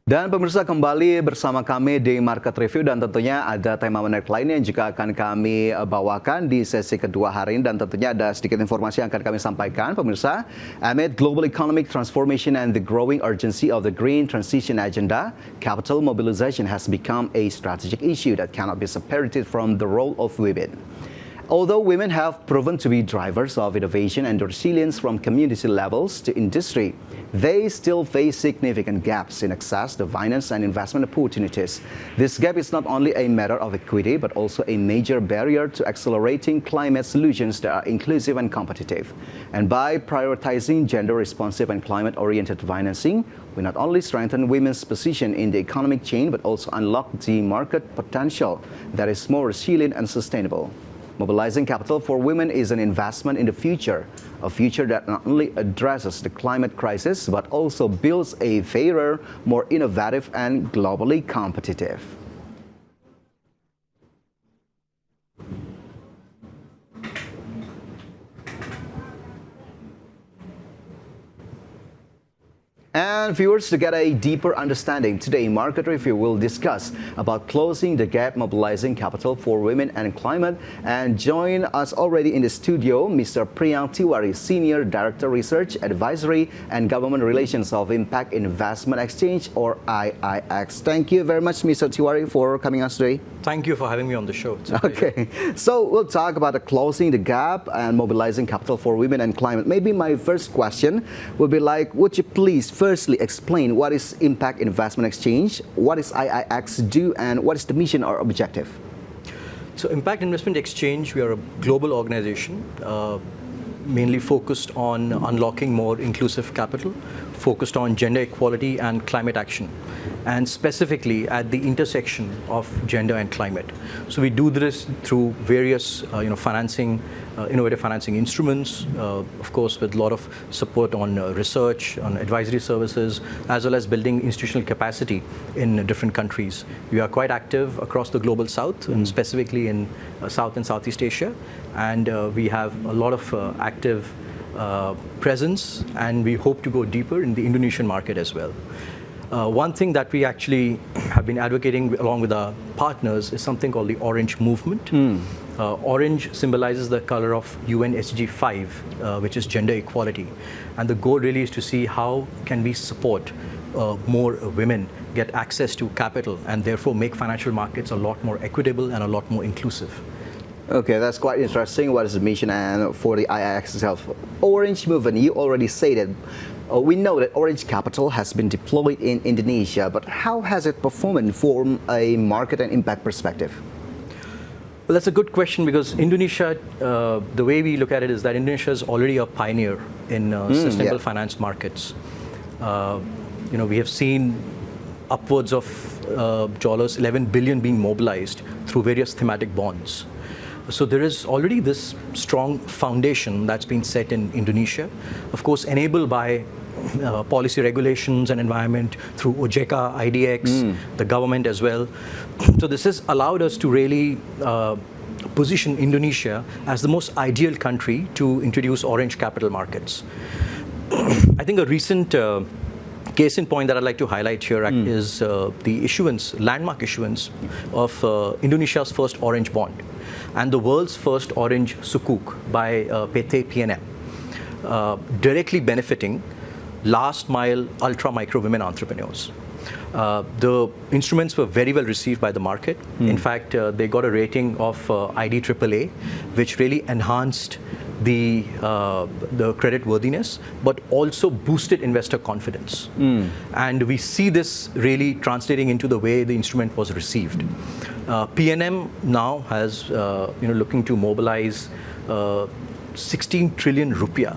Dan pemirsa, kembali bersama kami di Market Review, dan tentunya ada tema menarik lainnya yang juga akan kami bawakan di sesi kedua hari ini, dan tentunya ada sedikit informasi yang akan kami sampaikan pemirsa. Amid global economic transformation and the growing urgency of the green transition agenda, capital mobilization has become a strategic issue that cannot be separated from the role of women. Although women have proven to be drivers of innovation and resilience from community levels to industry, they still face significant gaps in access to finance and investment opportunities. This gap is not only a matter of equity, but also a major barrier to accelerating climate solutions that are inclusive and competitive. And by prioritizing gender-responsive and climate-oriented financing, we not only strengthen women's position in the economic chain, but also unlock the market potential that is more resilient and sustainable. Mobilizing capital for women is an investment in the future, a future that not only addresses the climate crisis, but also builds a fairer, more innovative, and globally competitive. And viewers, to get a deeper understanding, today Market Review will discuss about closing the gap, mobilizing capital for women and climate. And join us already in the studio, Mr. Priyang Tiwari, Senior Director Research, Advisory and Government Relations of Impact Investment Exchange, or IIX. Thank you very much, Mr. Tiwari, for coming us today. Thank you for having me on the show. Okay, so we'll talk about closing the gap and mobilizing capital for women and climate. Maybe my first question would be like, would you please firstly explain what is Impact Investment Exchange, what does IIX do, and what is the mission or objective? So Impact Investment Exchange, we are a global organization mainly focused on unlocking more inclusive capital, focused on gender equality and climate action, and specifically at the intersection of gender and climate. So we do this through various financing, innovative financing instruments, of course with a lot of support on research, on advisory services, as well as building institutional capacity in different countries. We are quite active across the global south, and specifically in South and Southeast Asia, and we have a lot of active presence, and we hope to go deeper in the Indonesian market as well. One thing that we actually have been advocating along with our partners is something called the Orange Movement. Orange symbolizes the color of UN SDG 5, which is gender equality. And the goal really is to see how can we support more women get access to capital and therefore make financial markets a lot more equitable and a lot more inclusive. Okay, that's quite interesting. What is the mission and for the IIX itself? Orange Movement, you already stated. We know that Orange Capital has been deployed in Indonesia, but how has it performed from a market and impact perspective? Well, that's a good question, because Indonesia, the way we look at it is that Indonesia is already a pioneer in sustainable finance markets. We have seen upwards of $11 billion being mobilized through various thematic bonds. So there is already this strong foundation that's been set in Indonesia, of course enabled by policy regulations and environment through OJK, IDX, the government as well. So this has allowed us to really position Indonesia as the most ideal country to introduce orange capital markets. I think a recent case in point that I'd like to highlight here is the landmark issuance of Indonesia's first orange bond and the world's first orange sukuk by PT PNM, directly benefiting last mile ultra micro women entrepreneurs. The instruments were very well received by the market. In fact, they got a rating of ID AAA, which really enhanced the credit worthiness, but also boosted investor confidence. And we see this really translating into the way the instrument was received. PNM now has looking to mobilize 16 trillion rupiah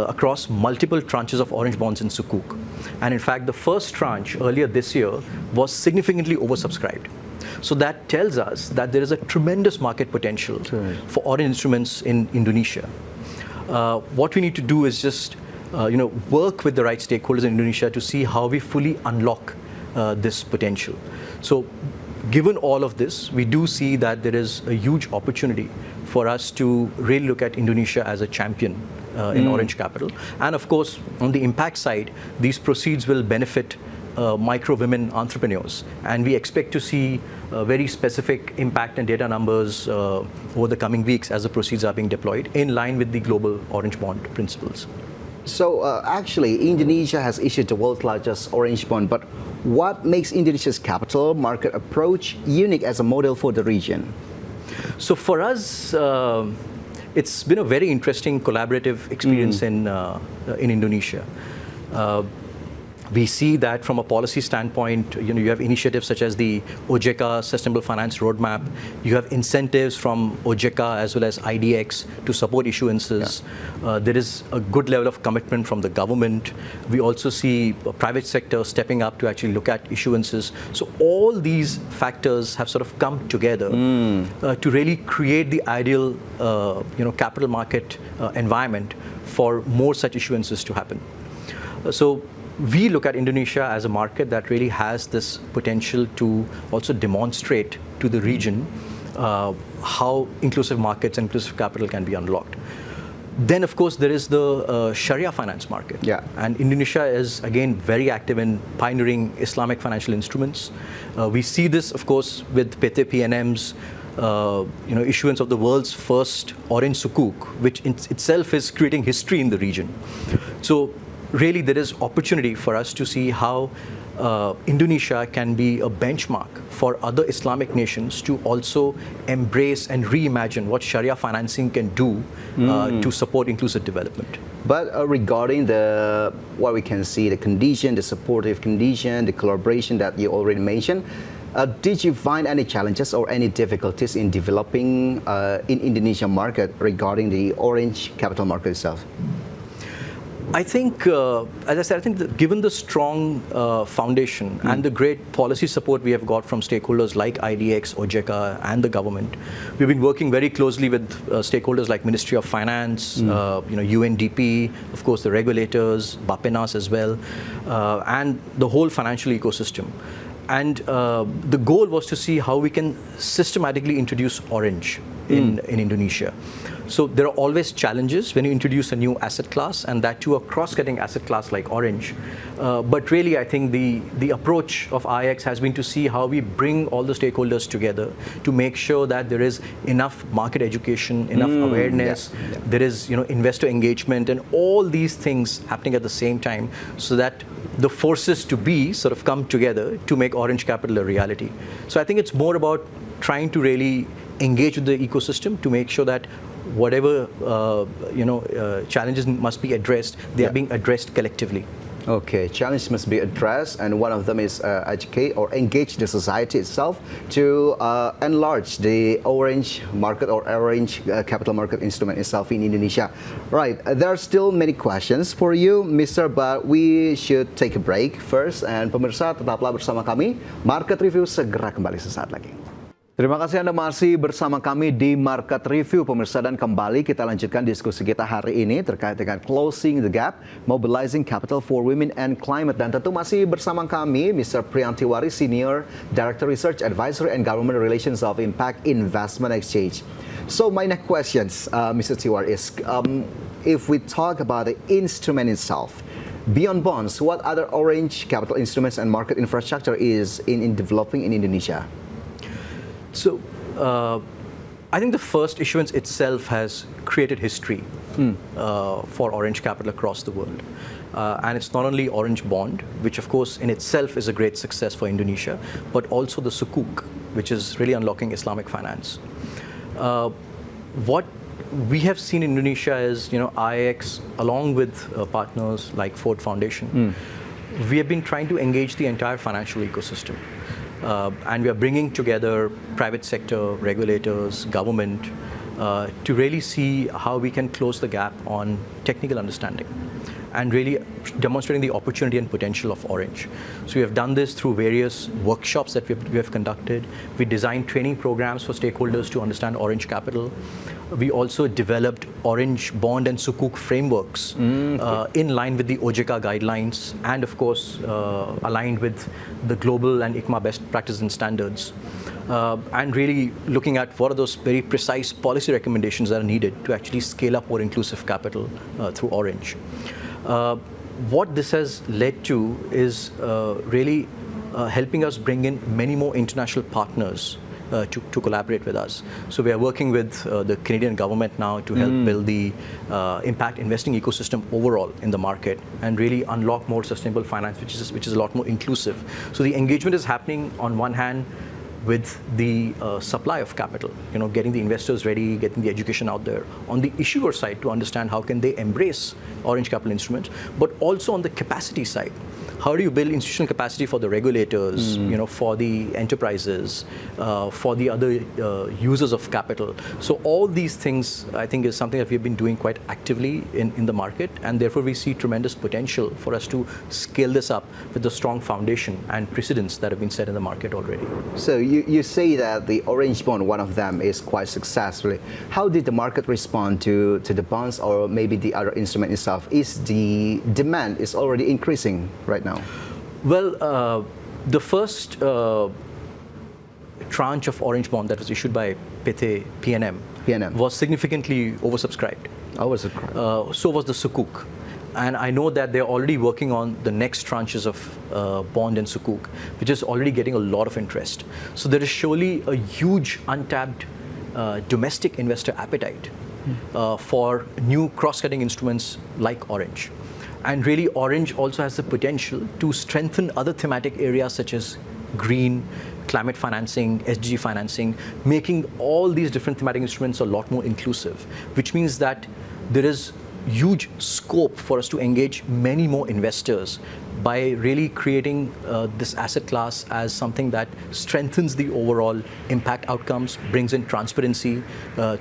across multiple tranches of orange bonds in sukuk. And in fact, the first tranche earlier this year was significantly oversubscribed. So that tells us that there is a tremendous market potential for orange instruments in Indonesia. What we need to do is just work with the right stakeholders in Indonesia to see how we fully unlock this potential. So given all of this, we do see that there is a huge opportunity for us to really look at Indonesia as a champion in orange capital. And of course, on the impact side, these proceeds will benefit micro women entrepreneurs, and we expect to see very specific impact and data numbers over the coming weeks as the proceeds are being deployed in line with the global Orange Bond principles. So actually, Indonesia has issued the world's largest orange bond, but what makes Indonesia's capital market approach unique as a model for the region? So for us, it's been a very interesting collaborative experience in Indonesia. We see that from a policy standpoint, you have initiatives such as the OJK Sustainable Finance Roadmap. You have incentives from OJK as well as IDX to support issuances. Yeah. There is a good level of commitment from the government. We also see private sector stepping up to actually look at issuances. So all these factors have sort of come together to really create the ideal capital market environment for more such issuances to happen. So we look at Indonesia as a market that really has this potential to also demonstrate to the region how inclusive markets and inclusive capital can be unlocked. Then, of course, there is the Sharia finance market. Yeah. And Indonesia is, again, very active in pioneering Islamic financial instruments. We see this, of course, with PT PNM's issuance of the world's first orange sukuk, which in itself is creating history in the region. So really, there is opportunity for us to see how Indonesia can be a benchmark for other Islamic nations to also embrace and reimagine what Sharia financing can do to support inclusive development. But regarding what we can see, the condition, the supportive condition, the collaboration that you already mentioned, did you find any challenges or any difficulties in developing in Indonesia market regarding the orange capital market itself? I think, as I said, I think that given the strong foundation and the great policy support we have got from stakeholders like IDX, OJK, and the government, we've been working very closely with stakeholders like Ministry of Finance, UNDP, of course the regulators, Bapenas as well, and the whole financial ecosystem. And the goal was to see how we can systematically introduce orange in Indonesia. So there are always challenges when you introduce a new asset class, and that too a cross-cutting asset class like orange. But really, I think the approach of IX has been to see how we bring all the stakeholders together to make sure that there is enough market education, enough awareness, there is investor engagement, and all these things happening at the same time, so that the forces to be sort of come together to make orange capital a reality. So I think it's more about trying to really engage with the ecosystem to make sure that whatever challenges must be addressed, they are being addressed collectively. Okay, challenges must be addressed, and one of them is educate or engage the society itself to enlarge the orange market or orange capital market instrument itself in Indonesia. Right, there are still many questions for you, Mr. But we should take a break first. And pemirsa, tetaplah bersama kami. Market Review segera kembali sesaat lagi. Terima kasih Anda masih bersama kami di Market Review, pemirsa, dan kembali kita lanjutkan diskusi kita hari ini terkait dengan Closing the Gap, Mobilizing Capital for Women and Climate. Dan tentu masih bersama kami Mr. Priyan Tiwari, Senior Director Research Advisory and Government Relations of Impact Investment Exchange. So my next questions, Mr. Tiwari, is if we talk about the instrument itself, beyond bonds, what other orange capital instruments and market infrastructure is in developing in Indonesia? So, I think the first issuance itself has created history for orange capital across the world. And it's not only orange bond, which of course in itself is a great success for Indonesia, but also the sukuk, which is really unlocking Islamic finance. What we have seen in Indonesia is, IX, along with partners like Ford Foundation, we have been trying to engage the entire financial ecosystem. And we are bringing together private sector, regulators, government, to really see how we can close the gap on technical understanding and really demonstrating the opportunity and potential of orange. So we have done this through various workshops that we have conducted. We designed training programs for stakeholders to understand orange capital. We also developed orange bond and sukuk frameworks in line with the OJK guidelines and, of course, aligned with the global and ICMA best practices and standards. And really looking at what are those very precise policy recommendations that are needed to actually scale up more inclusive capital through orange. what this has led to is really helping us bring in many more international partners to collaborate with us. So we are working with the Canadian government now to help build the impact investing ecosystem overall in the market and really unlock more sustainable finance, which is a lot more inclusive. So the engagement is happening on one hand with the supply of capital, getting the investors ready, getting the education out there. On the issuer side, to understand how can they embrace orange capital instruments, but also on the capacity side. How do you build institutional capacity for the regulators, for the enterprises, for the other users of capital? So all these things, I think, is something that we've been doing quite actively in the market, and therefore we see tremendous potential for us to scale this up with the strong foundation and precedents that have been set in the market already. So you say that the orange bond, one of them, is quite successful. How did the market respond to the bonds or maybe the other instrument itself? Is the demand is already increasing right now? Well, the first tranche of orange bond that was issued by PNM was significantly oversubscribed. So was the Sukuk. And I know that they're already working on the next tranches of bond and Sukuk, which is already getting a lot of interest. So there is surely a huge untapped domestic investor appetite for new cross-cutting instruments like orange. And really, orange also has the potential to strengthen other thematic areas such as green, climate financing, SDG financing, making all these different thematic instruments a lot more inclusive, which means that there is huge scope for us to engage many more investors by really creating this asset class as something that strengthens the overall impact outcomes, brings in transparency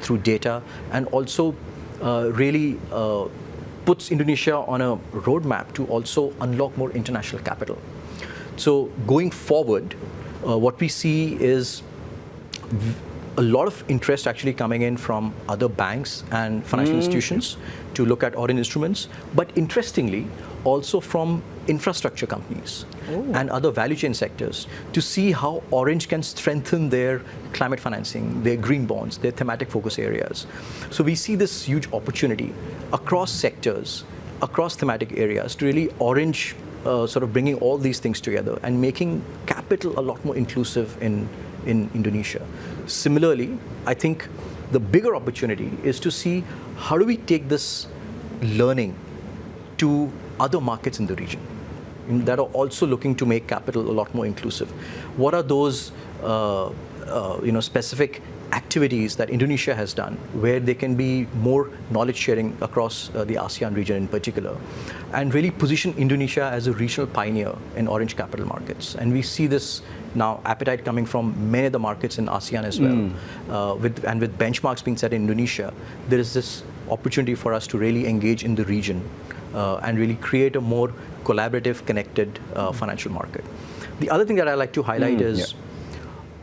through data, and also really puts Indonesia on a roadmap to also unlock more international capital. So going forward, what we see is a lot of interest actually coming in from other banks and financial institutions to look at orange instruments, but interestingly, also from infrastructure companies and other value chain sectors to see how orange can strengthen their climate financing, their green bonds, their thematic focus areas. So we see this huge opportunity across sectors, across thematic areas to really orange sort of bringing all these things together and making capital a lot more inclusive in Indonesia. Similarly, I think the bigger opportunity is to see how do we take this learning to other markets in the region that are also looking to make capital a lot more inclusive. What are those specific activities that Indonesia has done where they can be more knowledge sharing across the ASEAN region in particular, and really position Indonesia as a regional pioneer in orange capital markets. And we see this now appetite coming from many of the markets in ASEAN as well. With benchmarks being set in Indonesia, there is this opportunity for us to really engage in the region and really create a more collaborative, connected financial market. The other thing that I like to highlight is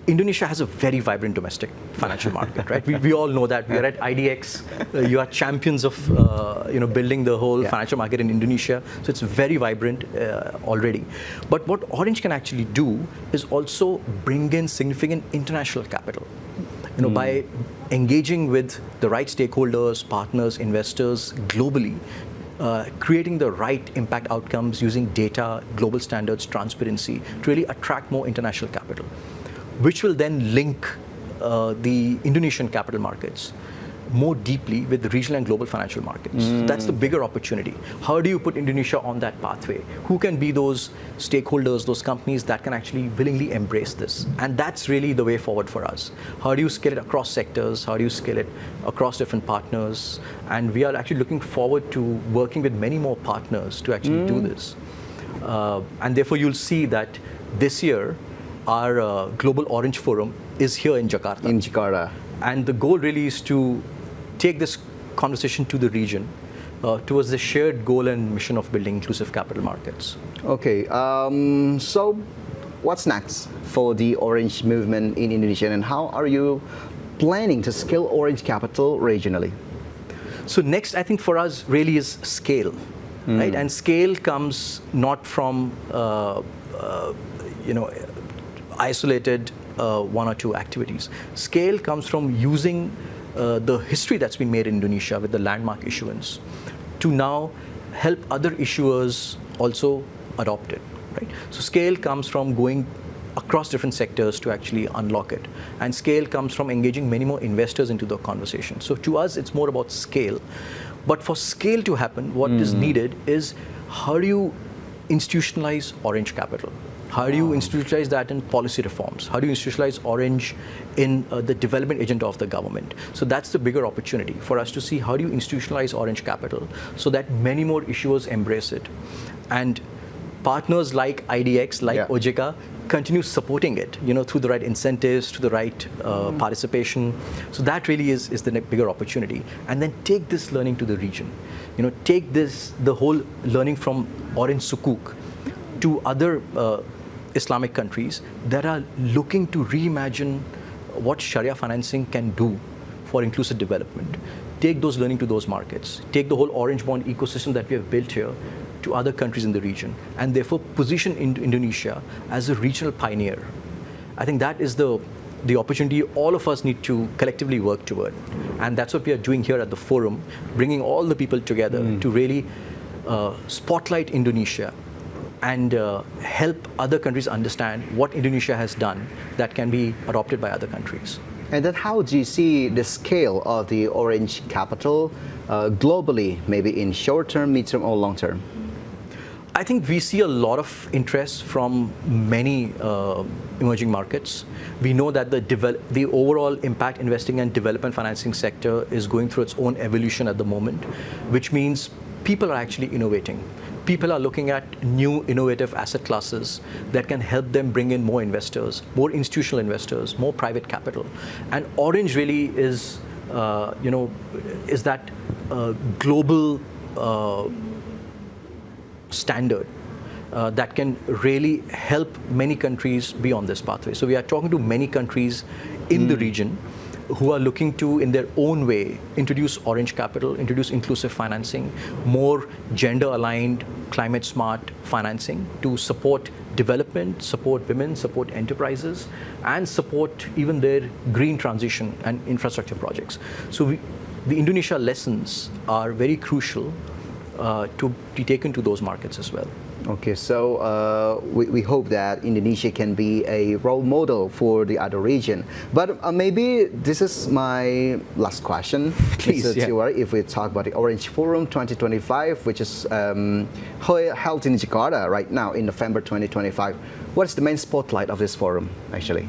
Indonesia has a very vibrant domestic financial market, right? We all know that. We are at IDX. You are champions of building the whole financial market in Indonesia. So it's very vibrant already. But what Orange can actually do is also bring in significant international capital. By engaging with the right stakeholders, partners, investors globally, creating the right impact outcomes using data, global standards, transparency to really attract more international capital, which will then link the Indonesian capital markets more deeply with the regional and global financial markets. So that's the bigger opportunity. How do you put Indonesia on that pathway? Who can be those stakeholders, those companies that can actually willingly embrace this? And that's really the way forward for us. How do you scale it across sectors? How do you scale it across different partners? And we are actually looking forward to working with many more partners to actually do this. And therefore, you'll see that this year, our Global Orange Forum is here in Jakarta. And the goal really is to take this conversation to the region towards the shared goal and mission of building inclusive capital markets. Okay, so what's next for the Orange movement in Indonesia, and how are you planning to scale Orange capital regionally? So next, I think for us really is scale, right? And scale comes not from isolated one or two activities. Scale comes from using the history that's been made in Indonesia with the landmark issuance to now help other issuers also adopt it, right? So scale comes from going across different sectors to actually unlock it. And scale comes from engaging many more investors into the conversation. So to us, it's more about scale. But for scale to happen, what is needed is how do you institutionalize orange capital? How do you institutionalize that in policy reforms? How do you institutionalize orange in the development agenda of the government? So that's the bigger opportunity for us to see how do you institutionalize orange capital so that many more issuers embrace it. And partners like IDX, like OJK, continue supporting it, through the right incentives, to the right participation. So that really is the bigger opportunity. And then take this learning to the region. Take the whole learning from Orange Sukuk to other Islamic countries that are looking to reimagine what Sharia financing can do for inclusive development. Take those learning to those markets. Take the whole orange bond ecosystem that we have built here to other countries in the region, and therefore position Indonesia as a regional pioneer. I think that is the opportunity all of us need to collectively work toward. And that's what we are doing here at the forum, bringing all the people together to really spotlight Indonesia and help other countries understand what Indonesia has done that can be adopted by other countries. And then how do you see the scale of the orange capital globally, maybe in short term, mid term, or long term? I think we see a lot of interest from many emerging markets. We know that the overall impact investing and development financing sector is going through its own evolution at the moment, which means people are actually innovating. People are looking at new innovative asset classes that can help them bring in more investors, more institutional investors, more private capital. And orange really is, is that global standard that can really help many countries be on this pathway. So we are talking to many countries in the region who are looking to, in their own way, introduce orange capital, introduce inclusive financing, more gender-aligned, climate-smart financing to support development, support women, support enterprises, and support even their green transition and infrastructure projects. So the Indonesia lessons are very crucial to be taken to those markets as well. Okay, so we hope that Indonesia can be a role model for the other region. But maybe this is my last question, Please, Mr. Tiwari, if we talk about the Orange Forum 2025, which is held in Jakarta right now in November 2025. What is the main spotlight of this forum, actually?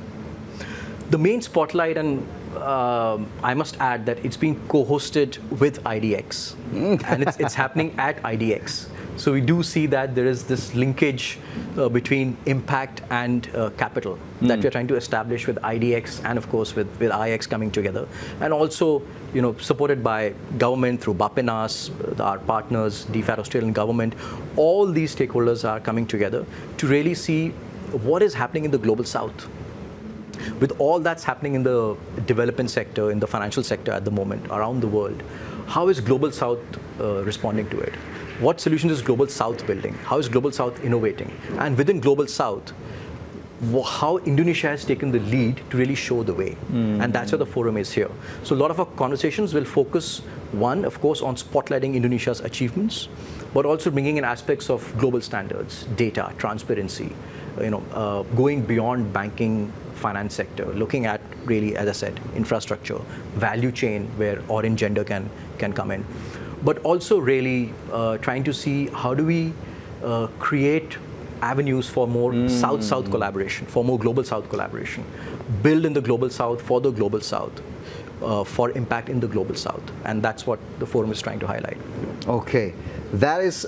The main spotlight, and I must add that it's being co-hosted with IDX, and it's happening at IDX. So we do see that there is this linkage between impact and capital that we're trying to establish with IDX and, of course, with IX coming together. And also, supported by government through Bapenas, our partners, DFAT Australian government. All these stakeholders are coming together to really see what is happening in the global south. With all that's happening in the development sector, in the financial sector at the moment, around the world, how is Global South responding to it? What solutions is Global South building? How is Global South innovating? And within Global South, how Indonesia has taken the lead to really show the way. And that's where the forum is here. So a lot of our conversations will focus, one, of course, on spotlighting Indonesia's achievements, but also bringing in aspects of global standards, data, transparency, going beyond banking, finance sector, looking at really, as I said, infrastructure, value chain where orange gender can come in. But also really trying to see how do we create avenues for more South-South collaboration, for more Global South collaboration, build in the Global South for the Global South, for impact in the Global South. And that's what the forum is trying to highlight. Okay. That is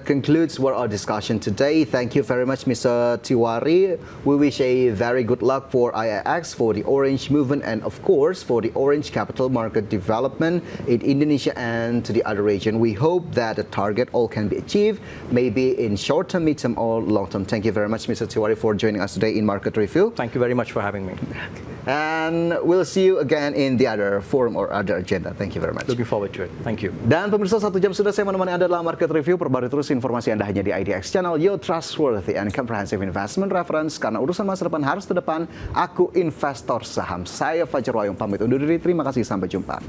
concludes our discussion today. Thank you very much, Mr. Tiwari. We wish a very good luck for IIX, for the Orange Movement, and of course for the Orange Capital Market Development in Indonesia and to the other region. We hope that the target all can be achieved, maybe in short term, mid term, or long term. Thank you very much, Mr. Tiwari, for joining us today in Market Review. Thank you very much for having me. And we'll see you again in the other forum or other agenda. Thank you very much. Looking forward to it. Thank you. Dan pemirsa, 1 jam sudah saya menemani Anda dalam Market Review. Perbarui terus informasi Anda hanya di IDX Channel, your trustworthy and comprehensive investment reference. Karena urusan masa depan harus ke depan, aku investor saham. Saya Fajar Wayung pamit undur diri. Terima kasih, sampai jumpa.